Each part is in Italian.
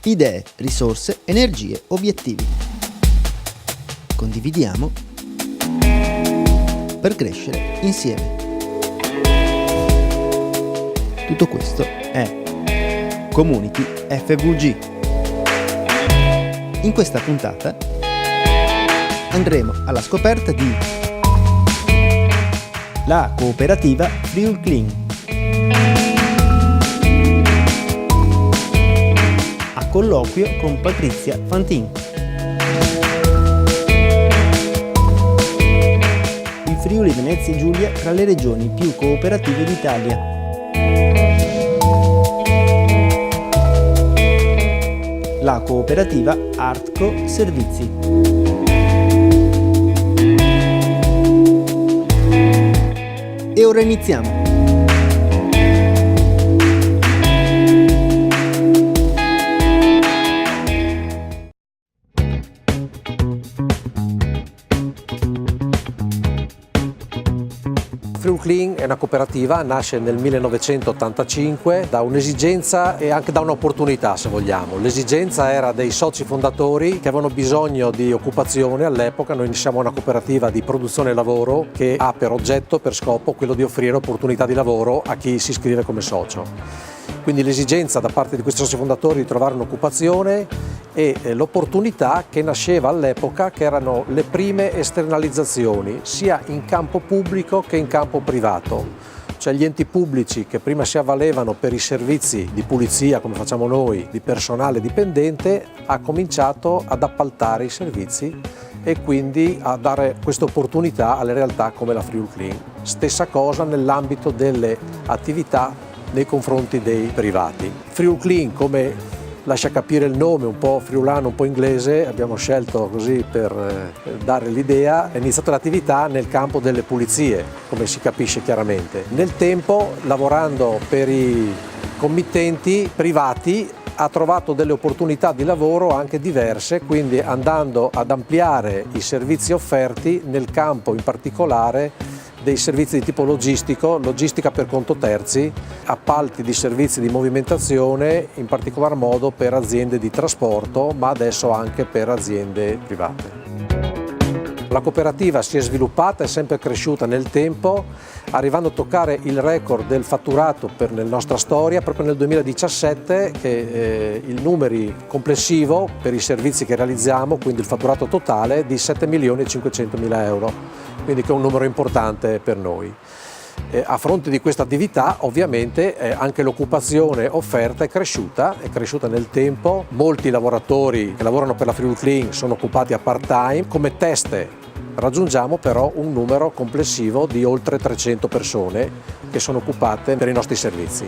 Idee, risorse, energie, obiettivi. Condividiamo per crescere insieme. Tutto questo è Community FVG. In questa puntata andremo alla scoperta di la cooperativa Friul Clean. A colloquio con Patrizia Fantin. Il Friuli Venezia Giulia tra le regioni più cooperative d'Italia. La cooperativa Artco Servizi. E ora iniziamo! Friul Clean è una cooperativa, nasce nel 1985 da un'esigenza e anche da un'opportunità, se vogliamo. L'esigenza era dei soci fondatori che avevano bisogno di occupazione all'epoca. Noi siamo una cooperativa di produzione e lavoro che ha per oggetto, per scopo, quello di offrire opportunità di lavoro a chi si iscrive come socio. Quindi l'esigenza da parte di questi soci fondatori di trovare un'occupazione e l'opportunità che nasceva all'epoca, che erano le prime esternalizzazioni sia in campo pubblico che in campo privato, cioè gli enti pubblici che prima si avvalevano per i servizi di pulizia, come facciamo noi, di personale dipendente, ha cominciato ad appaltare i servizi e quindi a dare questa opportunità alle realtà come la Friul Clean. Stessa cosa nell'ambito delle attività nei confronti dei privati. Friul Clean, come lascia capire il nome, un po' friulano, un po' inglese, abbiamo scelto così per dare l'idea, è iniziata l'attività nel campo delle pulizie, come si capisce chiaramente. Nel tempo, lavorando per i committenti privati, ha trovato delle opportunità di lavoro anche diverse, quindi andando ad ampliare i servizi offerti nel campo in particolare dei servizi di tipo logistico, logistica per conto terzi, appalti di servizi di movimentazione, in particolar modo per aziende di trasporto, ma adesso anche per aziende private. La cooperativa si è sviluppata, è sempre cresciuta nel tempo, arrivando a toccare il record del fatturato nella nostra storia proprio nel 2017, che il numero complessivo per i servizi che realizziamo, quindi il fatturato totale, è di 7.500.000 euro. Quindi che è un numero importante per noi. A fronte di questa attività ovviamente anche l'occupazione offerta è cresciuta nel tempo. Molti lavoratori che lavorano per la Friul Clean sono occupati a part-time. Come teste raggiungiamo però un numero complessivo di oltre 300 persone che sono occupate per i nostri servizi.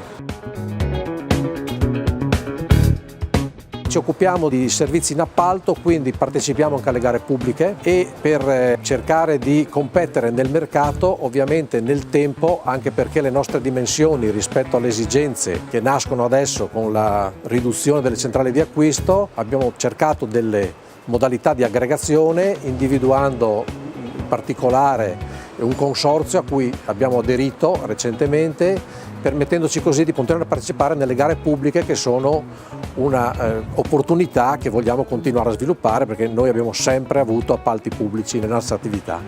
Ci occupiamo di servizi in appalto, quindi partecipiamo anche alle gare pubbliche e per cercare di competere nel mercato, ovviamente nel tempo, anche perché le nostre dimensioni rispetto alle esigenze che nascono adesso con la riduzione delle centrali di acquisto, abbiamo cercato delle modalità di aggregazione, individuando in particolare un consorzio a cui abbiamo aderito recentemente, permettendoci così di continuare a partecipare nelle gare pubbliche, che sono una opportunità che vogliamo continuare a sviluppare, perché noi abbiamo sempre avuto appalti pubblici nelle nostre attività.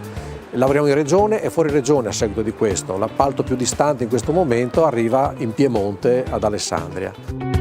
Lavoriamo in regione e fuori regione a seguito di questo. L'appalto più distante in questo momento arriva in Piemonte, ad Alessandria.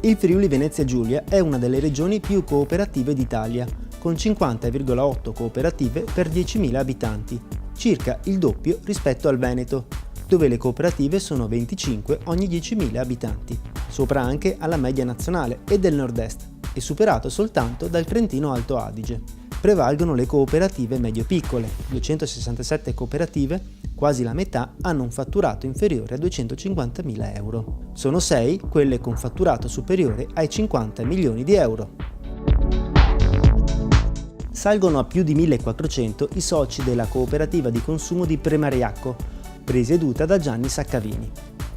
Il Friuli Venezia Giulia è una delle regioni più cooperative d'Italia, con 50,8 cooperative per 10.000 abitanti, circa il doppio rispetto al Veneto, dove le cooperative sono 25 ogni 10.000 abitanti, sopra anche alla media nazionale e del nord-est, e superato soltanto dal Trentino Alto Adige. Prevalgono le cooperative medio-piccole, 267 cooperative, quasi la metà hanno un fatturato inferiore a 250.000 euro. Sono 6 quelle con fatturato superiore ai 50 milioni di euro. Salgono a più di 1.400 i soci della cooperativa di consumo di Premariacco, presieduta da Gianni Saccavini.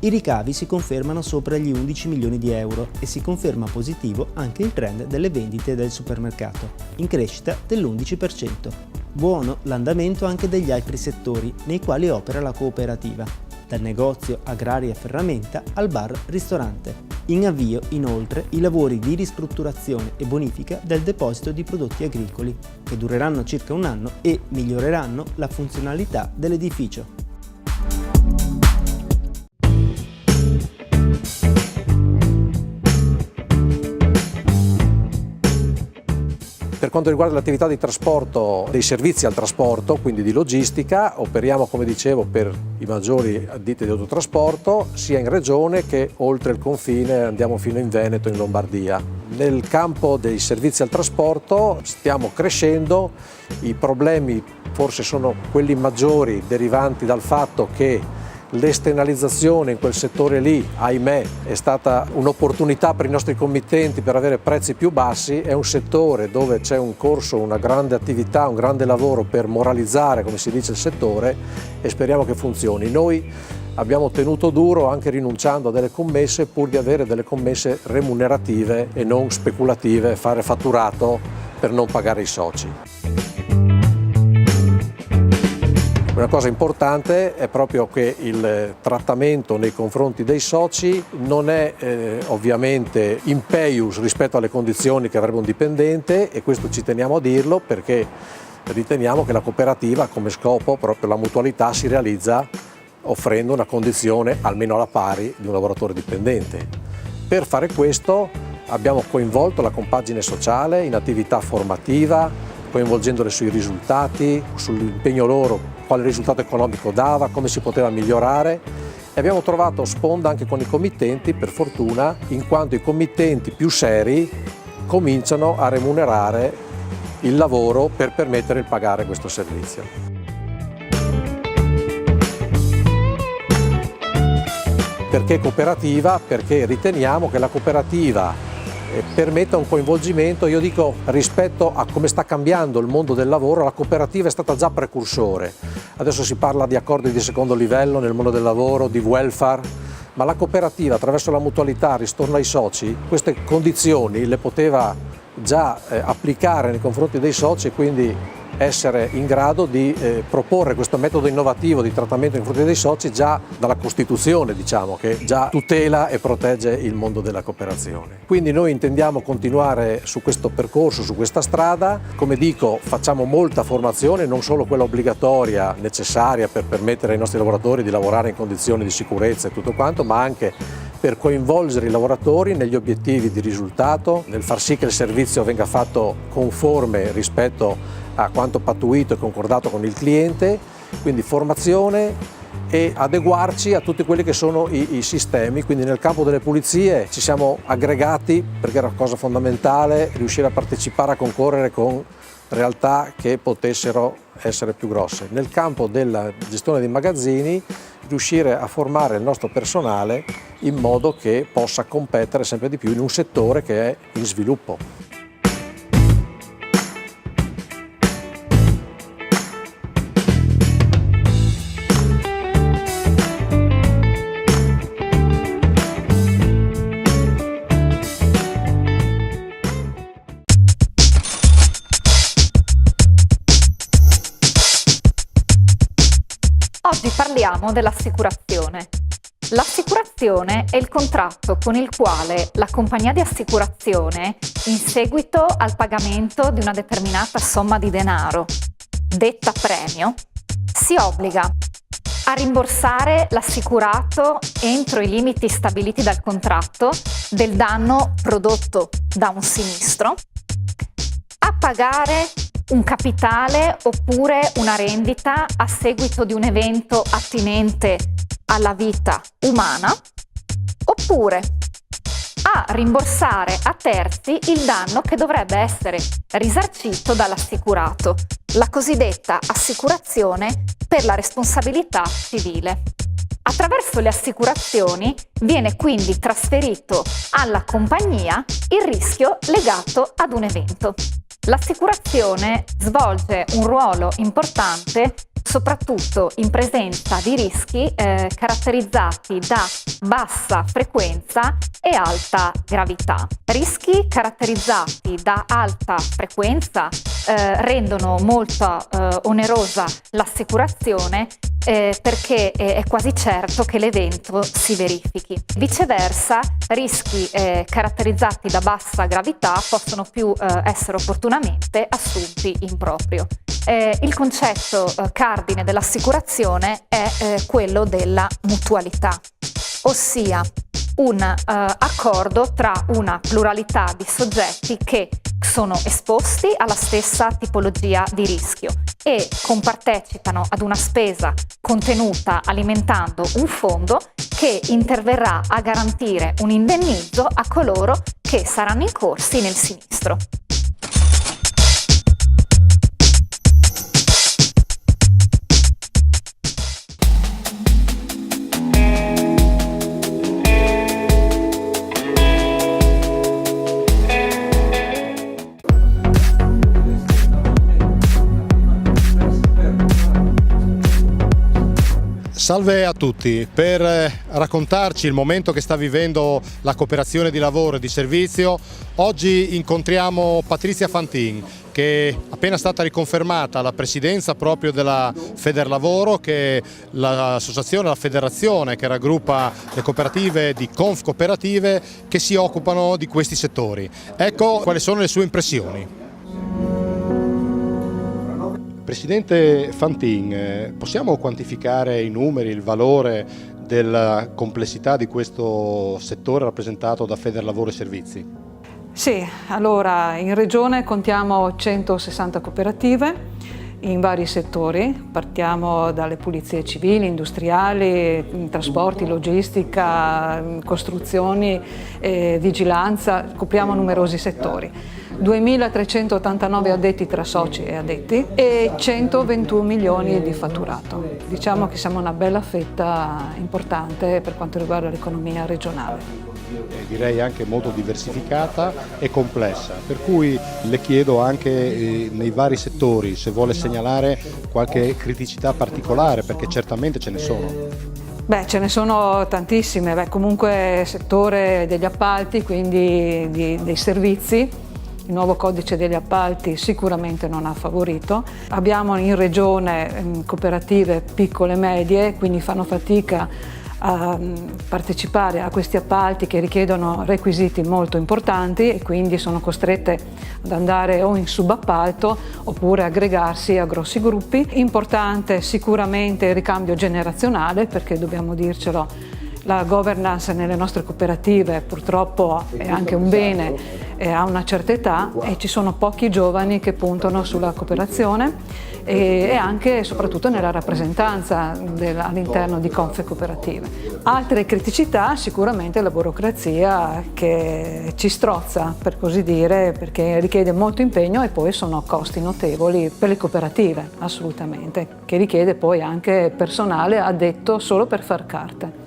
I ricavi si confermano sopra gli 11 milioni di euro e si conferma positivo anche il trend delle vendite del supermercato, in crescita dell'11%. Buono l'andamento anche degli altri settori nei quali opera la cooperativa, dal negozio agraria e ferramenta al bar-ristorante. In avvio, inoltre, i lavori di ristrutturazione e bonifica del deposito di prodotti agricoli, che dureranno circa un anno e miglioreranno la funzionalità dell'edificio. Per quanto riguarda l'attività di trasporto, dei servizi al trasporto, quindi di logistica, operiamo, come dicevo, per i maggiori ditte di autotrasporto, sia in regione che oltre il confine, andiamo fino in Veneto, in Lombardia. Nel campo dei servizi al trasporto stiamo crescendo, i problemi forse sono quelli maggiori derivanti dal fatto che l'esternalizzazione in quel settore lì, ahimè, è stata un'opportunità per i nostri committenti per avere prezzi più bassi. È un settore dove c'è un corso, una grande attività, un grande lavoro per moralizzare, come si dice, il settore, e speriamo che funzioni. Noi abbiamo tenuto duro anche rinunciando a delle commesse pur di avere delle commesse remunerative e non speculative, fare fatturato per non pagare i soci. Una cosa importante è proprio che il trattamento nei confronti dei soci non è ovviamente impeius rispetto alle condizioni che avrebbe un dipendente, e questo ci teniamo a dirlo perché riteniamo che la cooperativa come scopo, proprio la mutualità, si realizza offrendo una condizione almeno alla pari di un lavoratore dipendente. Per fare questo abbiamo coinvolto la compagine sociale in attività formativa, coinvolgendole sui risultati, sull'impegno loro, quale risultato economico dava, come si poteva migliorare, e abbiamo trovato sponda anche con i committenti, per fortuna, in quanto i committenti più seri cominciano a remunerare il lavoro per permettere il pagare questo servizio. Perché cooperativa? Perché riteniamo che la cooperativa permetta un coinvolgimento, io dico, rispetto a come sta cambiando il mondo del lavoro. La cooperativa è stata già precursore, adesso si parla di accordi di secondo livello nel mondo del lavoro, di welfare, ma la cooperativa attraverso la mutualità, ritorno ai soci, queste condizioni le poteva già applicare nei confronti dei soci e quindi essere in grado di proporre questo metodo innovativo di trattamento nei confronti dei soci già dalla Costituzione, diciamo, che già tutela e protegge il mondo della cooperazione. Quindi noi intendiamo continuare su questo percorso, su questa strada. Come dico, facciamo molta formazione, non solo quella obbligatoria necessaria per permettere ai nostri lavoratori di lavorare in condizioni di sicurezza e tutto quanto, ma anche per coinvolgere i lavoratori negli obiettivi di risultato, nel far sì che il servizio venga fatto conforme rispetto a quanto pattuito e concordato con il cliente, quindi formazione e adeguarci a tutti quelli che sono i sistemi. Quindi nel campo delle pulizie ci siamo aggregati perché era cosa fondamentale riuscire a partecipare, a concorrere con realtà che potessero essere più grosse. Nel campo della gestione dei magazzini riuscire a formare il nostro personale in modo che possa competere sempre di più in un settore che è in sviluppo. Oggi parliamo dell'assicurazione. L'assicurazione è il contratto con il quale la compagnia di assicurazione, in seguito al pagamento di una determinata somma di denaro, detta premio, si obbliga a rimborsare l'assicurato entro i limiti stabiliti dal contratto del danno prodotto da un sinistro, a pagare un capitale oppure una rendita a seguito di un evento attinente alla vita umana, oppure a rimborsare a terzi il danno che dovrebbe essere risarcito dall'assicurato, la cosiddetta assicurazione per la responsabilità civile. Attraverso le assicurazioni viene quindi trasferito alla compagnia il rischio legato ad un evento. L'assicurazione svolge un ruolo importante soprattutto in presenza di rischi caratterizzati da bassa frequenza e alta gravità. Rischi caratterizzati da alta frequenza rendono molto onerosa l'assicurazione perché è quasi certo che l'evento si verifichi. Viceversa, rischi caratterizzati da bassa gravità possono più essere opportunamente assunti in proprio. Il concetto cardine dell'assicurazione è quello della mutualità, ossia un accordo tra una pluralità di soggetti che sono esposti alla stessa tipologia di rischio e compartecipano ad una spesa contenuta alimentando un fondo che interverrà a garantire un indennizzo a coloro che saranno incorsi nel sinistro. Salve a tutti, per raccontarci il momento che sta vivendo la cooperazione di lavoro e di servizio, oggi incontriamo Patrizia Fantin, che è appena stata riconfermata alla presidenza proprio della Federlavoro, che è l'associazione, la federazione che raggruppa le cooperative di Confcooperative che si occupano di questi settori. Ecco quali sono le sue impressioni. Presidente Fantin, possiamo quantificare i numeri, il valore della complessità di questo settore rappresentato da Federlavoro e Servizi? Sì, allora in Regione contiamo 160 cooperative in vari settori, partiamo dalle pulizie civili, industriali, trasporti, logistica, costruzioni, vigilanza, copriamo numerosi settori. 2.389 addetti tra soci e addetti e 121 milioni di fatturato. Diciamo che siamo una bella fetta importante per quanto riguarda l'economia regionale. Direi anche molto diversificata e complessa, per cui le chiedo anche nei vari settori se vuole segnalare qualche criticità particolare, perché certamente ce ne sono. Beh, ce ne sono tantissime, comunque settore degli appalti, quindi dei servizi. Il nuovo codice degli appalti sicuramente non ha favorito. Abbiamo in regione cooperative piccole e medie, quindi fanno fatica a partecipare a questi appalti che richiedono requisiti molto importanti e quindi sono costrette ad andare o in subappalto oppure aggregarsi a grossi gruppi. Importante sicuramente il ricambio generazionale, perché dobbiamo dircelo, la governance nelle nostre cooperative purtroppo è anche un bene a una certa età e ci sono pochi giovani che puntano sulla cooperazione e anche e soprattutto nella rappresentanza all'interno di Confcooperative. Altre criticità sicuramente la burocrazia che ci strozza, per così dire, perché richiede molto impegno e poi sono costi notevoli per le cooperative, assolutamente, che richiede poi anche personale addetto solo per far carte.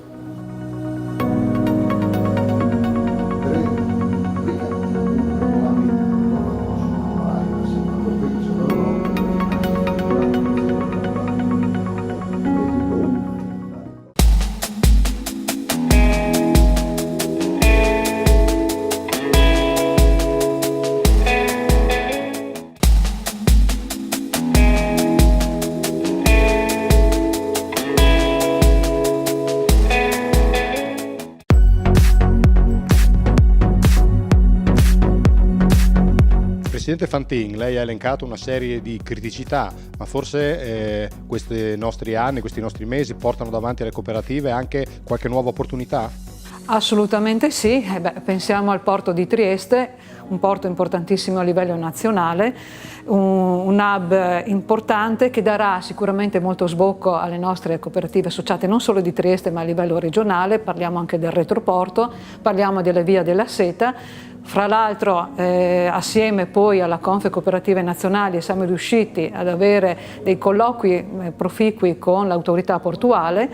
Presidente Fantin, lei ha elencato una serie di criticità, ma forse questi nostri anni, questi nostri mesi portano davanti alle cooperative anche qualche nuova opportunità? Assolutamente sì, pensiamo al porto di Trieste, un porto importantissimo a livello nazionale, un hub importante che darà sicuramente molto sbocco alle nostre cooperative associate non solo di Trieste ma a livello regionale. Parliamo anche del retroporto, parliamo della via della seta. Fra l'altro assieme poi alla Confcooperative Nazionali siamo riusciti ad avere dei colloqui proficui con l'autorità portuale,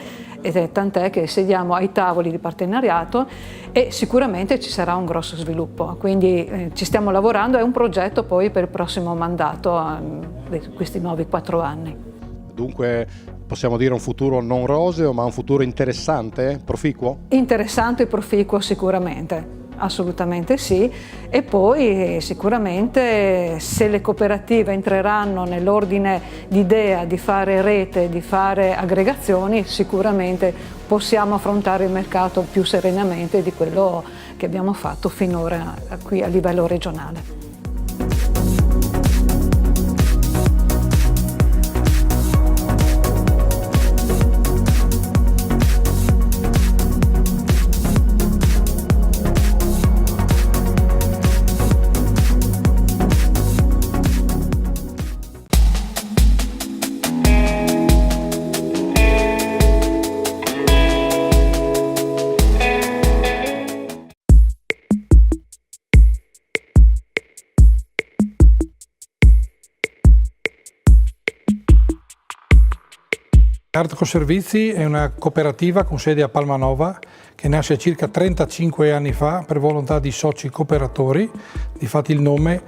tant'è che sediamo ai tavoli di partenariato e sicuramente ci sarà un grosso sviluppo, quindi ci stiamo lavorando, è un progetto poi per il prossimo mandato, questi nuovi 4 anni. Dunque possiamo dire un futuro non roseo, ma un futuro interessante, proficuo? Interessante e proficuo sicuramente. Assolutamente sì, e poi sicuramente se le cooperative entreranno nell'ordine di idea di fare rete, di fare aggregazioni, sicuramente possiamo affrontare il mercato più serenamente di quello che abbiamo fatto finora qui a livello regionale. Artco Servizi è una cooperativa con sede a Palmanova che nasce circa 35 anni fa per volontà di soci cooperatori. Difatti il nome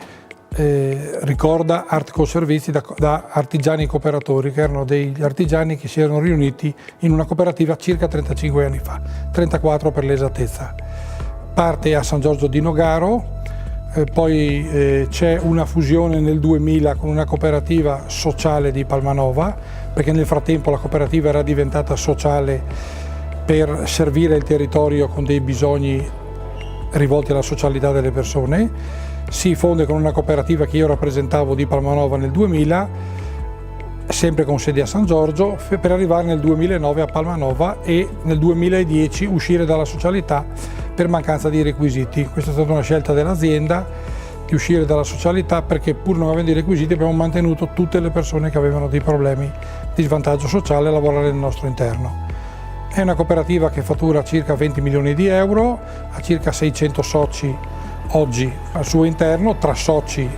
ricorda Artco Servizi da artigiani cooperatori, che erano degli artigiani che si erano riuniti in una cooperativa circa 35 anni fa, 34 per l'esattezza. Parte a San Giorgio di Nogaro, poi c'è una fusione nel 2000 con una cooperativa sociale di Palmanova, perché nel frattempo la cooperativa era diventata sociale per servire il territorio con dei bisogni rivolti alla socialità delle persone. Si fonde con una cooperativa che io rappresentavo di Palmanova nel 2000, sempre con sede a San Giorgio, per arrivare nel 2009 a Palmanova e nel 2010 uscire dalla socialità per mancanza di requisiti. Questa è stata una scelta dell'azienda di uscire dalla socialità, perché pur non avendo i requisiti abbiamo mantenuto tutte le persone che avevano dei problemi di svantaggio sociale a lavorare nel nostro interno. È una cooperativa che fattura circa 20 milioni di euro, ha circa 600 soci oggi al suo interno, tra soci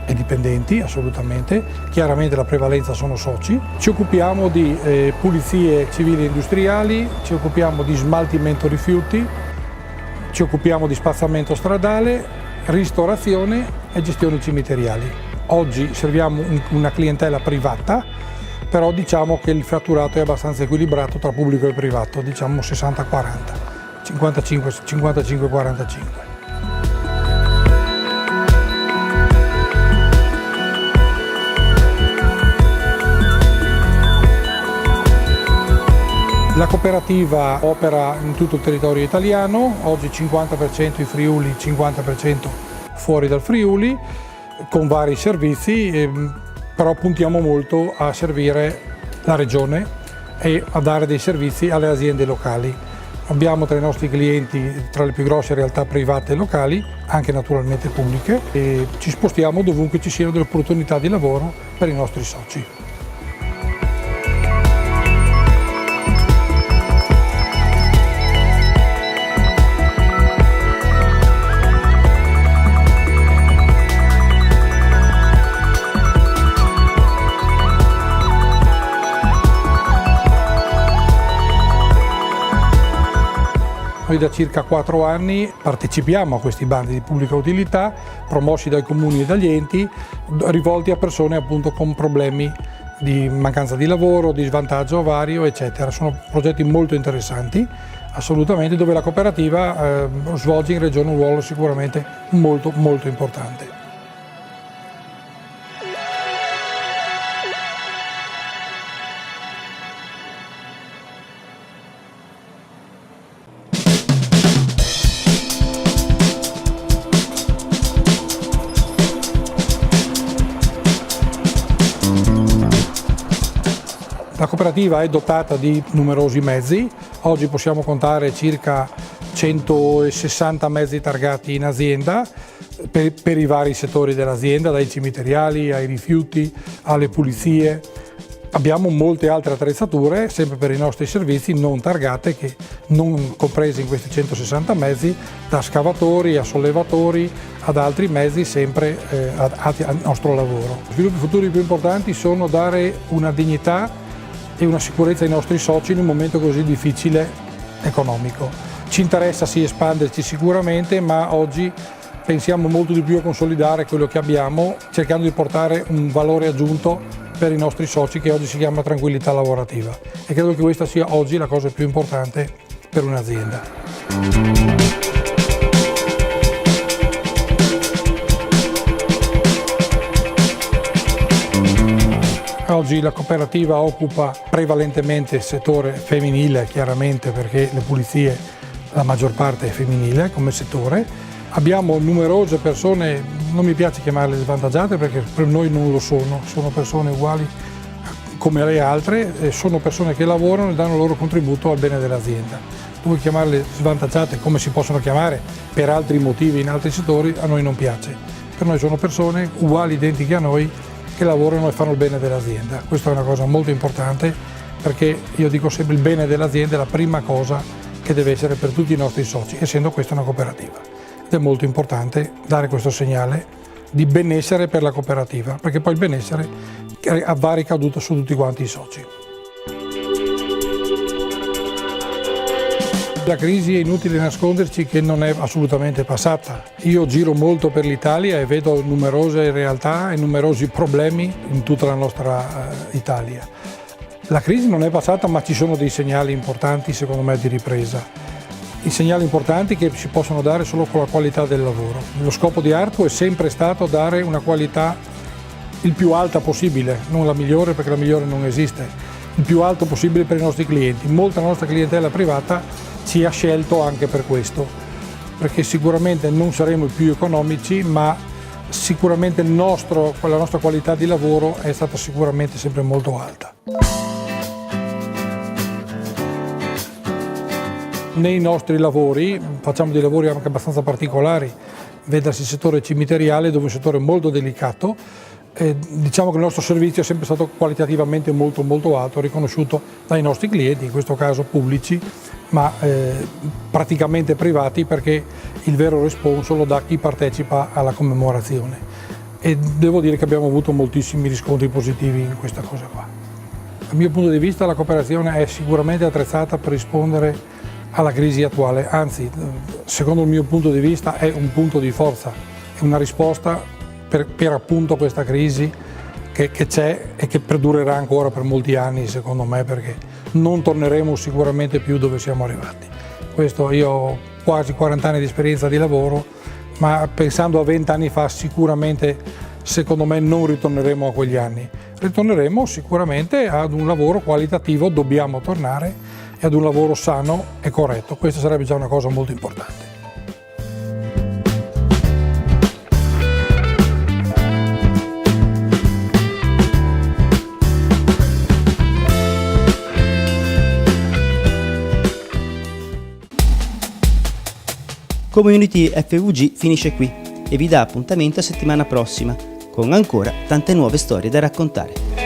e dipendenti assolutamente, chiaramente la prevalenza sono soci. Ci occupiamo di pulizie civili e industriali, ci occupiamo di smaltimento rifiuti, ci occupiamo di spazzamento stradale, ristorazione e gestioni cimiteriali. Oggi serviamo una clientela privata, però diciamo che il fatturato è abbastanza equilibrato tra pubblico e privato, diciamo 60-40, 55-45. La cooperativa opera in tutto il territorio italiano, oggi 50% in Friuli, 50% fuori dal Friuli, con vari servizi, però puntiamo molto a servire la regione e a dare dei servizi alle aziende locali. Abbiamo tra i nostri clienti, tra le più grosse realtà private e locali, anche naturalmente pubbliche, e ci spostiamo dovunque ci siano delle opportunità di lavoro per i nostri soci. Noi da circa 4 anni partecipiamo a questi bandi di pubblica utilità promossi dai comuni e dagli enti, rivolti a persone appunto con problemi di mancanza di lavoro, di svantaggio vario, eccetera. Sono progetti molto interessanti, assolutamente, dove la cooperativa svolge in regione un ruolo sicuramente molto importante. La cooperativa è dotata di numerosi mezzi, oggi possiamo contare circa 160 mezzi targati in azienda per i vari settori dell'azienda, dai cimiteriali ai rifiuti alle pulizie. Abbiamo molte altre attrezzature, sempre per i nostri servizi, non targate, che non comprese in questi 160 mezzi, da scavatori a sollevatori ad altri mezzi sempre al nostro lavoro. Gli sviluppi futuri più importanti sono dare una dignità e una sicurezza ai nostri soci in un momento così difficile economico. Ci interessa sì espanderci sicuramente, ma oggi pensiamo molto di più a consolidare quello che abbiamo, cercando di portare un valore aggiunto per i nostri soci, che oggi si chiama tranquillità lavorativa, e credo che questa sia oggi la cosa più importante per un'azienda. Oggi la cooperativa occupa prevalentemente il settore femminile, chiaramente, perché le pulizie la maggior parte è femminile come settore. Abbiamo numerose persone, non mi piace chiamarle svantaggiate perché per noi non lo sono persone uguali come le altre, sono persone che lavorano e danno il loro contributo al bene dell'azienda. Tu vuoi chiamarle svantaggiate, come si possono chiamare per altri motivi in altri settori, a noi non piace. Per noi sono persone uguali, identiche a noi, che lavorano e fanno il bene dell'azienda. Questa è una cosa molto importante, perché io dico sempre il bene dell'azienda è la prima cosa che deve essere per tutti i nostri soci, essendo questa una cooperativa. Ed è molto importante dare questo segnale di benessere per la cooperativa, perché poi il benessere va ricaduto su tutti quanti i soci. La crisi è inutile nasconderci che non è assolutamente passata. Io giro molto per l'Italia e vedo numerose realtà e numerosi problemi in tutta la nostra Italia. La crisi non è passata, ma ci sono dei segnali importanti, secondo me, di ripresa. I segnali importanti che si possono dare solo con la qualità del lavoro. Lo scopo di Artco è sempre stato dare una qualità il più alta possibile, non la migliore perché la migliore non esiste, il più alto possibile per i nostri clienti. Molta nostra clientela privata ci ha scelto anche per questo, perché sicuramente non saremo i più economici, ma sicuramente la nostra qualità di lavoro è stata sicuramente sempre molto alta. Nei nostri lavori facciamo dei lavori anche abbastanza particolari, vedasi il settore cimiteriale, dove è un settore molto delicato. Diciamo che il nostro servizio è sempre stato qualitativamente molto alto, riconosciuto dai nostri clienti, in questo caso pubblici, ma praticamente privati, perché il vero responso lo dà chi partecipa alla commemorazione. E devo dire che abbiamo avuto moltissimi riscontri positivi in questa cosa qua. Dal mio punto di vista la cooperazione è sicuramente attrezzata per rispondere alla crisi attuale, anzi, secondo il mio punto di vista è un punto di forza, è una risposta per appunto questa crisi che c'è e che perdurerà ancora per molti anni, secondo me, perché non torneremo sicuramente più dove siamo arrivati. Questo, io ho quasi 40 anni di esperienza di lavoro, ma pensando a 20 anni fa sicuramente, secondo me, non ritorneremo a quegli anni. Ritorneremo sicuramente ad un lavoro qualitativo, dobbiamo tornare, e ad un lavoro sano e corretto. Questa sarebbe già una cosa molto importante. Community FVG finisce qui e vi dà appuntamento a settimana prossima, con ancora tante nuove storie da raccontare.